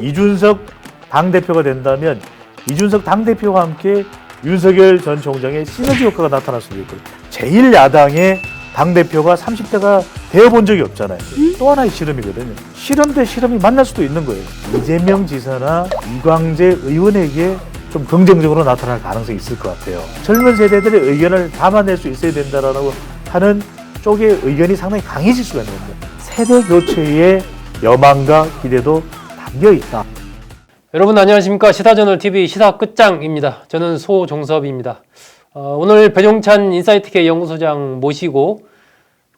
이준석 당대표가 된다면 이준석 당대표와 함께 윤석열 전 총장의 시너지 효과가 나타날 수도 있고, 제1야당의 당대표가 30대가 되어본 적이 없잖아요. 또 하나의 실험이거든요. 실험 대 실험이 만날 수도 있는 거예요. 이재명 지사나 이광재 의원에게 좀 긍정적으로 나타날 가능성이 있을 것 같아요. 젊은 세대들의 의견을 담아낼 수 있어야 된다라고 하는 쪽의 의견이 상당히 강해질 수가 있는 겁니다. 세대 교체의 여망과 기대도 담겨 있다. 여러분 안녕하십니까. 시사저널TV 시사 끝장입니다. 저는 소종섭입니다. 오늘 배종찬 인사이트K 연구소장 모시고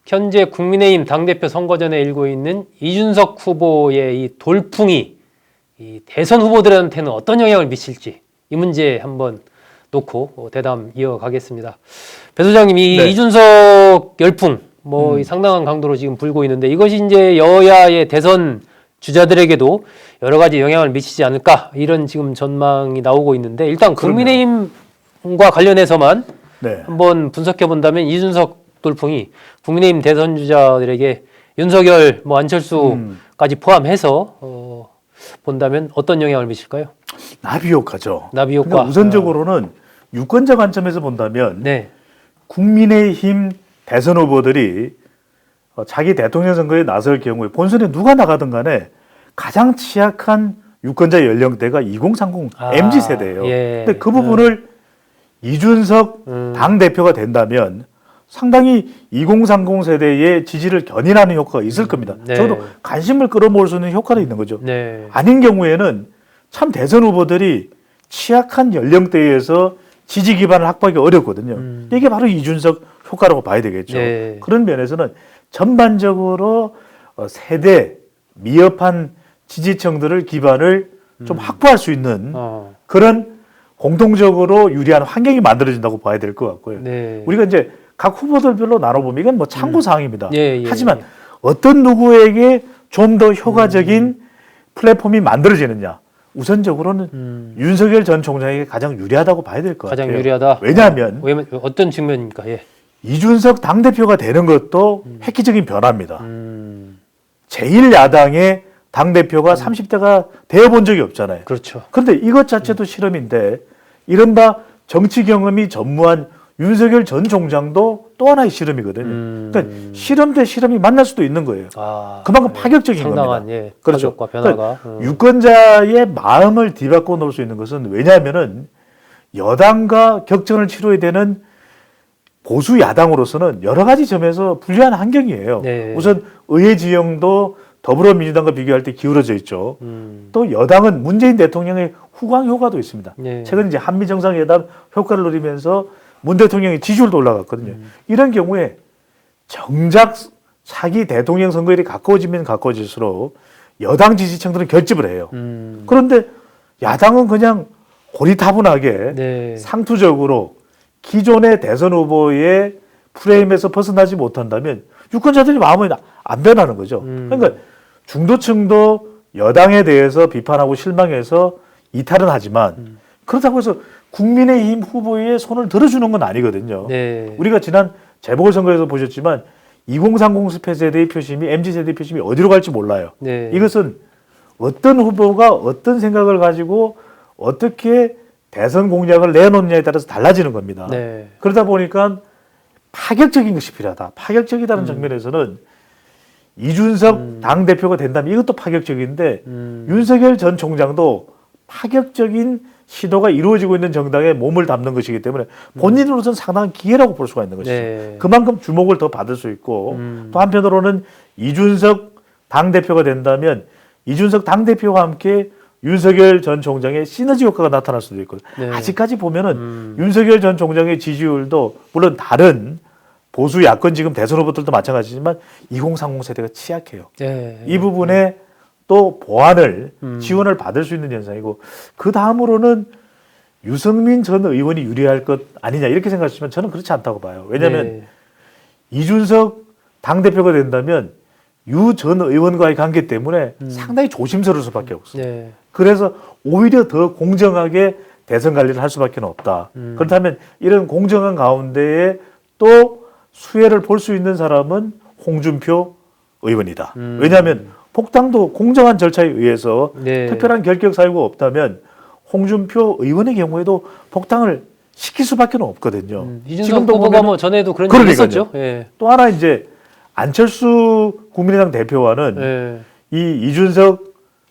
현재 국민의힘 당대표 선거전에 일고 있는 이준석 후보의 이 돌풍이 이 대선 후보들한테는 어떤 영향을 미칠지 이 문제 한번 놓고 대담 이어가겠습니다. 배 소장님, 이 네. 이준석 열풍 이 상당한 강도로 지금 불고 있는데 이것이 이제 여야의 대선 주자들에게도 여러 가지 영향을 미치지 않을까 이런 지금 전망이 나오고 있는데, 일단 국민의힘과 관련해서만 네. 한번 분석해 본다면 이준석 돌풍이 국민의힘 대선 주자들에게 윤석열, 안철수까지 포함해서 본다면 어떤 영향을 미칠까요? 나비 효과죠. 나비 효과. 그러니까 우선적으로는 유권자 관점에서 본다면 네. 국민의힘 대선 후보들이 자기 대통령 선거에 나설 경우에 본선에 누가 나가든 간에 가장 취약한 유권자 연령대가 2030 MZ 세대예요. 예. 근데 그 부분을 이준석 당대표가 된다면 상당히 2030 세대의 지지를 견인하는 효과가 있을 겁니다. 네. 저도 관심을 끌어모을 수 있는 효과도 있는 거죠. 네. 아닌 경우에는 참 대선 후보들이 취약한 연령대에서 지지 기반을 확보하기 어렵거든요. 이게 바로 이준석 효과라고 봐야 되겠죠. 네. 그런 면에서는 전반적으로 세대 미흡한 지지층들을 기반을 좀 확보할 수 있는 그런 공동적으로 유리한 환경이 만들어진다고 봐야 될 것 같고요. 네. 우리가 이제 각 후보들별로 나눠보면 이건 참고 사항입니다. 예, 하지만 어떤 누구에게 좀 더 효과적인 플랫폼이 만들어지느냐, 우선적으로는 윤석열 전 총장에게 가장 유리하다고 봐야 될 것 같아요. 가장 유리하다. 왜냐하면 어떤 측면입니까? 예. 이준석 당대표가 되는 것도 획기적인 변화입니다. 제1야당의 당대표가 30대가 되어본 적이 없잖아요. 그렇죠. 그런데 이것 자체도 실험인데, 이른바 정치 경험이 전무한 윤석열 전 총장도 또 하나의 실험이거든요. 그러니까 실험 대 실험이 만날 수도 있는 거예요. 그만큼 파격적인 상당한, 겁니다. 예, 그렇죠. 파격과 변화가. 그러니까 유권자의 마음을 뒤바꿔 놓을 수 있는 것은, 왜냐하면은 여당과 격전을 치러야 되는 보수 야당으로서는 여러 가지 점에서 불리한 환경이에요. 네. 우선 의회 지형도 더불어민주당과 비교할 때 기울어져 있죠. 또 여당은 문재인 대통령의 후광 효과도 있습니다. 네. 최근 이제 한미 정상회담 효과를 누리면서 문 대통령의 지지율도 올라갔거든요. 이런 경우에 정작 차기 대통령 선거일이 가까워지면 가까워질수록 여당 지지층들은 결집을 해요. 그런데 야당은 그냥 고리타분하게 네. 상투적으로 기존의 대선 후보의 프레임에서 벗어나지 못한다면 유권자들이 마음이 안 변하는 거죠. 그러니까 중도층도 여당에 대해서 비판하고 실망해서 이탈은 하지만 그렇다고 해서 국민의힘 후보의 손을 들어주는 건 아니거든요. 네. 우리가 지난 재보궐선거에서 보셨지만 2030 세대의 표심이, MZ세대의 표심이 어디로 갈지 몰라요. 네. 이것은 어떤 후보가 어떤 생각을 가지고 어떻게 대선 공약을 내놓느냐에 따라서 달라지는 겁니다. 네. 그러다 보니까 파격적인 것이 필요하다. 파격적이다는 측면에서는 이준석 당대표가 된다면 이것도 파격적인데, 윤석열 전 총장도 파격적인 시도가 이루어지고 있는 정당에 몸을 담는 것이기 때문에 본인으로서는 상당한 기회라고 볼 수가 있는 것이죠. 네. 그만큼 주목을 더 받을 수 있고, 또 한편으로는 이준석 당대표가 된다면 이준석 당대표와 함께 윤석열 전 총장의 시너지 효과가 나타날 수도 있고, 네. 아직까지 보면은 윤석열 전 총장의 지지율도 물론 다른 보수 야권 지금 대선 후보들도 마찬가지지만 2030 세대가 취약해요. 네. 이 부분에 또 보완을 지원을 받을 수 있는 현상이고, 그 다음으로는 유승민 전 의원이 유리할 것 아니냐 이렇게 생각하시면 저는 그렇지 않다고 봐요. 왜냐하면 네. 이준석 당대표가 된다면 유 전 의원과의 관계 때문에 상당히 조심스러울 수밖에 없어요. 네. 그래서 오히려 더 공정하게 대선 관리를 할 수밖에 없다. 그렇다면 이런 공정한 가운데에 또 수혜를 볼 수 있는 사람은 홍준표 의원이다. 왜냐하면 복당도 공정한 절차에 의해서 네. 특별한 결격 사유가 없다면 홍준표 의원의 경우에도 복당을 시킬 수밖에 없거든요. 이준석 후보가 뭐 전에도 그런 얘기 했었죠. 예. 또 하나 이제 안철수 국민의당 대표와는 예. 이 이준석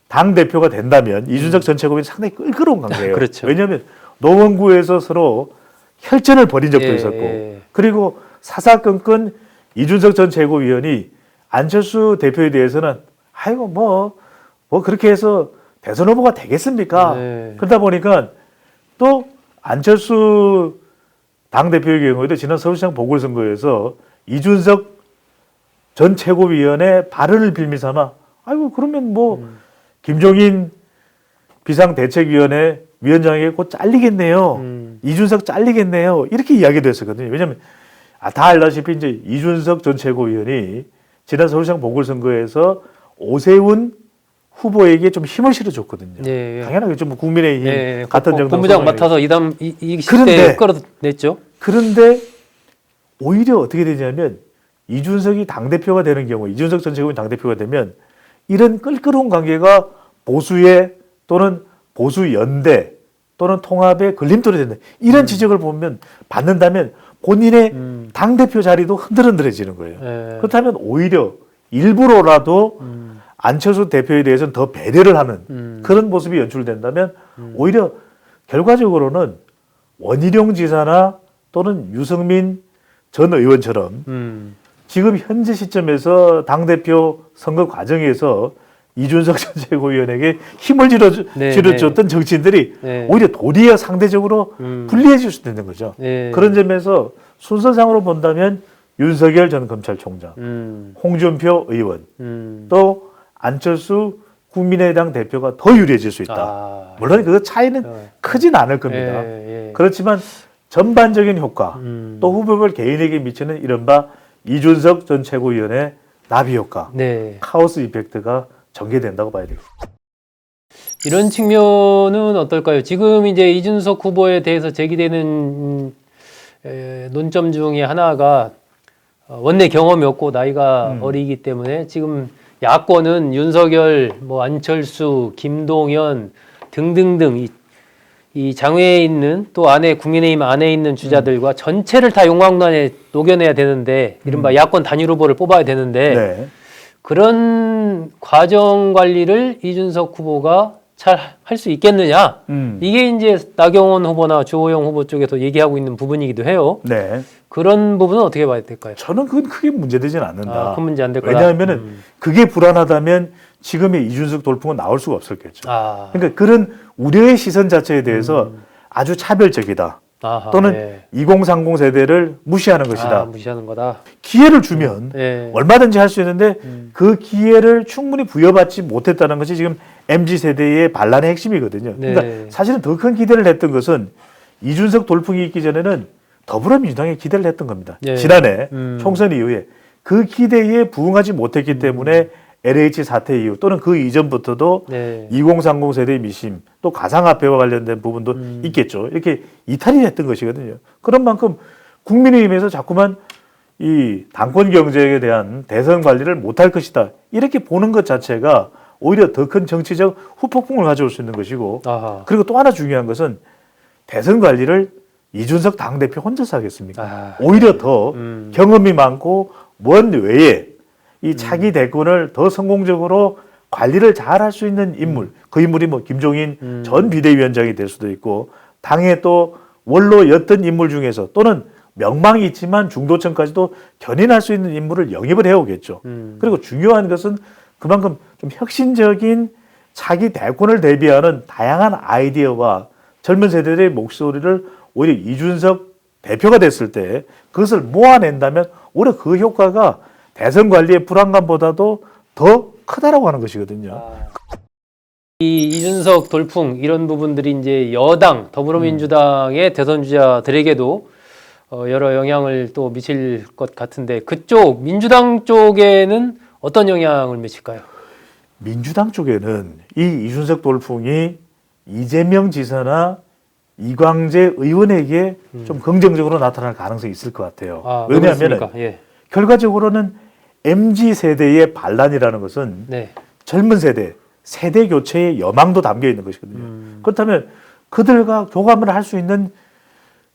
당 대표가 된다면 이준석 전 최고위원이 상당히 끌끄러운 관계예요. 그렇죠. 왜냐하면 노원구에서 서로 혈전을 벌인 적도 예, 있었고 예. 그리고 사사건건 이준석 전 최고위원이 안철수 대표에 대해서는 아이고 뭐 그렇게 해서 대선 후보가 되겠습니까? 네. 그러다 보니까 또 안철수 당 대표의 경우에도 지난 서울시장 보궐선거에서 이준석 전 최고위원의 발언을 빌미삼아 아이고 그러면 뭐 김종인 비상대책위원회 위원장에게 곧 잘리겠네요. 이준석 잘리겠네요. 이렇게 이야기도 했었거든요. 왜냐하면 다 알다시피 이제 이준석 전 최고위원이 지난 서울시장 보궐선거에서 오세훈 후보에게 좀 힘을 실어줬거든요. 예, 예. 당연하겠죠. 뭐 국민의힘 예, 같은 정도. 본부장 맡아서 이 그런데 시대에 끌어냈죠. 그런데 오히려 어떻게 되냐면 이준석이 당대표가 되는 경우, 이준석 전 최고위원 당대표가 되면 이런 끌끄러운 관계가 보수의 또는 보수 연대 또는 통합의 걸림돌이 된다. 이런 지적을 보면 받는다면 본인의 당대표 자리도 흔들흔들해지는 거예요. 예. 그렇다면 오히려 일부러라도 안철수 대표에 대해서는 더 배려를 하는 그런 모습이 연출된다면 오히려 결과적으로는 원희룡 지사나 또는 유승민 전 의원처럼 지금 현재 시점에서 당대표 선거 과정에서 이준석 전 최고위원에게 힘을 실어줬던 정치인들이 네. 오히려 도리어 상대적으로 불리해질 수 있는 거죠. 네. 그런 점에서 순서상으로 본다면 윤석열 전 검찰총장, 홍준표 의원, 또 안철수 국민의당 대표가 더 유리해질 수 있다. 물론 그 차이는 크진 않을 겁니다. 예, 예. 그렇지만 전반적인 효과, 또 후보별 개인에게 미치는 이른바 이준석 전 최고위원의 나비 효과, 네. 카오스 이펙트가 전개된다고 봐야 되겠습니다. 이런 측면은 어떨까요? 지금 이제 이준석 후보에 대해서 제기되는 논점 중에 하나가 원내 경험이 없고 나이가 어리기 때문에 지금 야권은 윤석열, 뭐 안철수, 김동연 등등등 이 장외에 있는 또 안에 국민의힘 안에 있는 주자들과 전체를 다 용광로에 녹여내야 되는데 이른바 야권 단일 후보를 뽑아야 되는데 네. 그런 과정 관리를 이준석 후보가 잘 할 수 있겠느냐? 이게 이제 나경원 후보나 주호영 후보 쪽에서 얘기하고 있는 부분이기도 해요. 네. 그런 부분은 어떻게 봐야 될까요? 저는 그건 크게 문제되지는 않는다. 큰 문제 안 될 거다. 왜냐하면 그게 불안하다면 지금의 이준석 돌풍은 나올 수가 없었겠죠. 그러니까 그런 우려의 시선 자체에 대해서 아주 차별적이다. 아하, 또는 네. 2030 세대를 무시하는 것이다. 무시하는 거다. 기회를 주면 네. 얼마든지 할 수 있는데 그 기회를 충분히 부여받지 못했다는 것이 지금 MZ세대의 반란의 핵심이거든요. 네. 그러니까 사실은 더 큰 기대를 했던 것은 이준석 돌풍이 있기 전에는 더불어민주당에 기대를 했던 겁니다. 네. 지난해 총선 이후에 그 기대에 부응하지 못했기 때문에 LH 사태 이후 또는 그 이전부터도 네. 2030 세대의 미심 또 가상화폐와 관련된 부분도 있겠죠. 이렇게 이탈이 됐던 것이거든요. 그런 만큼 국민의힘에서 자꾸만 이 당권 경쟁에 대한 대선 관리를 못할 것이다. 이렇게 보는 것 자체가 오히려 더 큰 정치적 후폭풍을 가져올 수 있는 것이고 아하. 그리고 또 하나 중요한 것은 대선 관리를 이준석 당대표 혼자서 하겠습니까? 오히려 더 경험이 많고 먼 외에 이 차기 대권을 더 성공적으로 관리를 잘 할 수 있는 인물, 그 인물이 뭐 김종인 전 비대위원장이 될 수도 있고 당에 또 원로였던 인물 중에서 또는 명망이 있지만 중도층까지도 견인할 수 있는 인물을 영입을 해오겠죠. 그리고 중요한 것은 그만큼 좀 혁신적인 차기 대권을 대비하는 다양한 아이디어와 젊은 세대들의 목소리를 오히려 이준석 대표가 됐을 때 그것을 모아낸다면 오히려 그 효과가 대선 관리의 불안감보다도 더 크다라고 하는 것이거든요. 이 이준석 돌풍 이런 부분들이 이제 여당 더불어민주당의 대선 주자들에게도 여러 영향을 또 미칠 것 같은데 그쪽 민주당 쪽에는 어떤 영향을 미칠까요? 민주당 쪽에는 이 이준석 돌풍이 이재명 지사나 이광재 의원에게 좀 긍정적으로 나타날 가능성이 있을 것 같아요. 왜냐하면 예. 결과적으로는 MZ세대의 반란이라는 것은 네. 젊은 세대 교체의 여망도 담겨 있는 것이거든요. 그렇다면 그들과 교감을 할 수 있는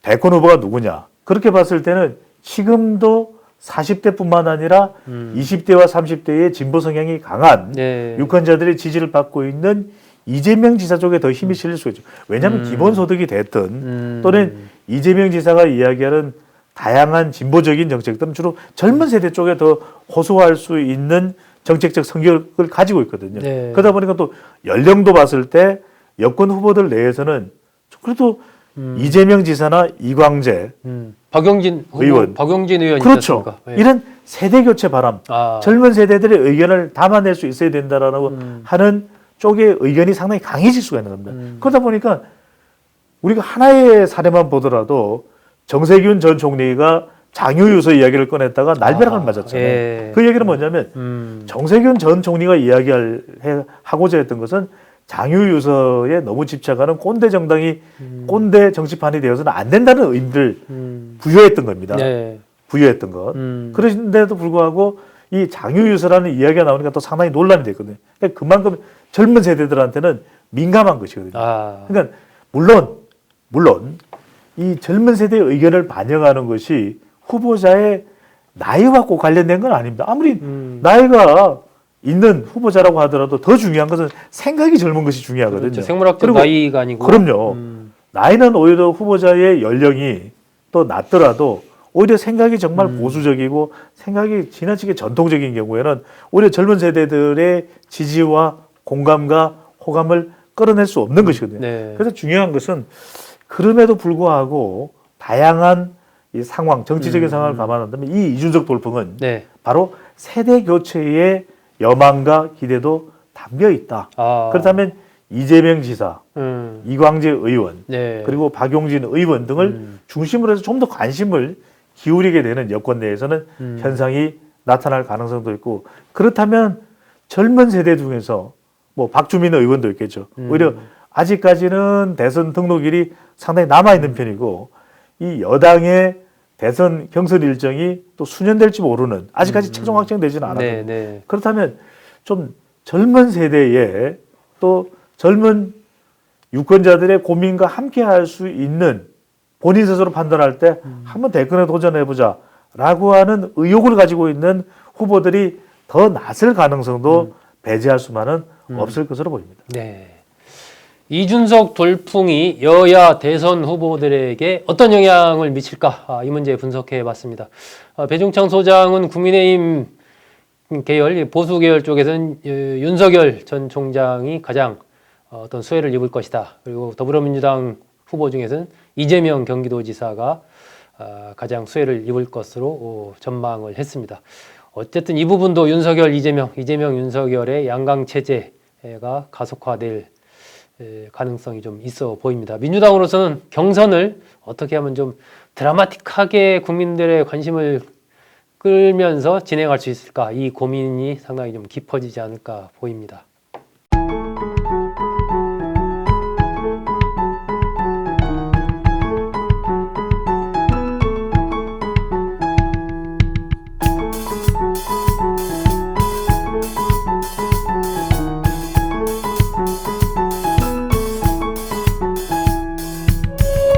대권 후보가 누구냐? 그렇게 봤을 때는 지금도 40대뿐만 아니라 20대와 30대의 진보 성향이 강한 네. 유권자들의 지지를 받고 있는 이재명 지사 쪽에 더 힘이 실릴 수 있죠. 왜냐하면 기본소득이 됐든 또는 이재명 지사가 이야기하는 다양한 진보적인 정책들은 주로 젊은 세대 쪽에 더 호소할 수 있는 정책적 성격을 가지고 있거든요. 네. 그러다 보니까 또 연령도 봤을 때 여권 후보들 내에서는 그래도 이재명 지사나 이광재 박용진 후보, 의원. 박용진 의원 그렇죠. 있었습니까? 예. 이런 세대 교체 바람, 젊은 세대들의 의견을 담아낼 수 있어야 된다라고 하는 쪽의 의견이 상당히 강해질 수가 있는 겁니다. 그러다 보니까 우리가 하나의 사례만 보더라도 정세균 전 총리가 장유유서 이야기를 꺼냈다가 날벼락을 맞았잖아요. 예. 그 얘기는 뭐냐면 정세균 전 총리가 하고자 했던 것은 장유유서에 너무 집착하는 꼰대 정당이 꼰대 정치판이 되어서는 안 된다는 의미를 부여했던 겁니다. 네. 부여했던 것. 그런데도 불구하고 이 장유유서라는 이야기가 나오니까 또 상당히 논란이 됐거든요. 그러니까 그만큼 젊은 세대들한테는 민감한 것이거든요. 그러니까 물론 이 젊은 세대의 의견을 반영하는 것이 후보자의 나이와 꼭 관련된 건 아닙니다. 아무리 나이가 있는 후보자라고 하더라도 더 중요한 것은 생각이 젊은 것이 중요하거든요. 그렇죠. 생물학적 그리고 나이가 아니고. 그럼요. 나이는 오히려 후보자의 연령이 또 낮더라도 오히려 생각이 정말 보수적이고 생각이 지나치게 전통적인 경우에는 오히려 젊은 세대들의 지지와 공감과 호감을 끌어낼 수 없는 것이거든요. 네. 그래서 중요한 것은 그럼에도 불구하고 다양한 이 상황, 정치적인 상황을 감안한다면 이 이준석 돌풍은 네. 바로 세대 교체의 여망과 기대도 담겨 있다. 그렇다면 이재명 지사, 이광재 의원, 네. 그리고 박용진 의원 등을 중심으로 해서 좀 더 관심을 기울이게 되는 여권 내에서는 현상이 나타날 가능성도 있고, 그렇다면 젊은 세대 중에서 뭐 박주민 의원도 있겠죠. 오히려 아직까지는 대선 등록일이 상당히 남아있는 편이고 이 여당의 대선 경선 일정이 또 수년될지 모르는, 아직까지 최종 확정되지는 않았거든요. 네. 그렇다면 좀 젊은 세대에 또 젊은 유권자들의 고민과 함께 할 수 있는, 본인 스스로 판단할 때 한번 대권에 도전해보자 라고 하는 의욕을 가지고 있는 후보들이 더 낫을 가능성도 배제할 수만은 없을 것으로 보입니다. 네. 이준석 돌풍이 여야 대선 후보들에게 어떤 영향을 미칠까? 이 문제 분석해 봤습니다. 배종찬 소장은 국민의힘 계열, 보수 계열 쪽에서는 윤석열 전 총장이 가장 어떤 수혜를 입을 것이다. 그리고 더불어민주당 후보 중에서는 이재명 경기도지사가 가장 수혜를 입을 것으로 전망을 했습니다. 어쨌든 이 부분도 윤석열, 이재명, 윤석열의 양강 체제가 가속화될 가능성이 좀 있어 보입니다. 민주당으로서는 경선을 어떻게 하면 좀 드라마틱하게 국민들의 관심을 끌면서 진행할 수 있을까, 이 고민이 상당히 좀 깊어지지 않을까 보입니다.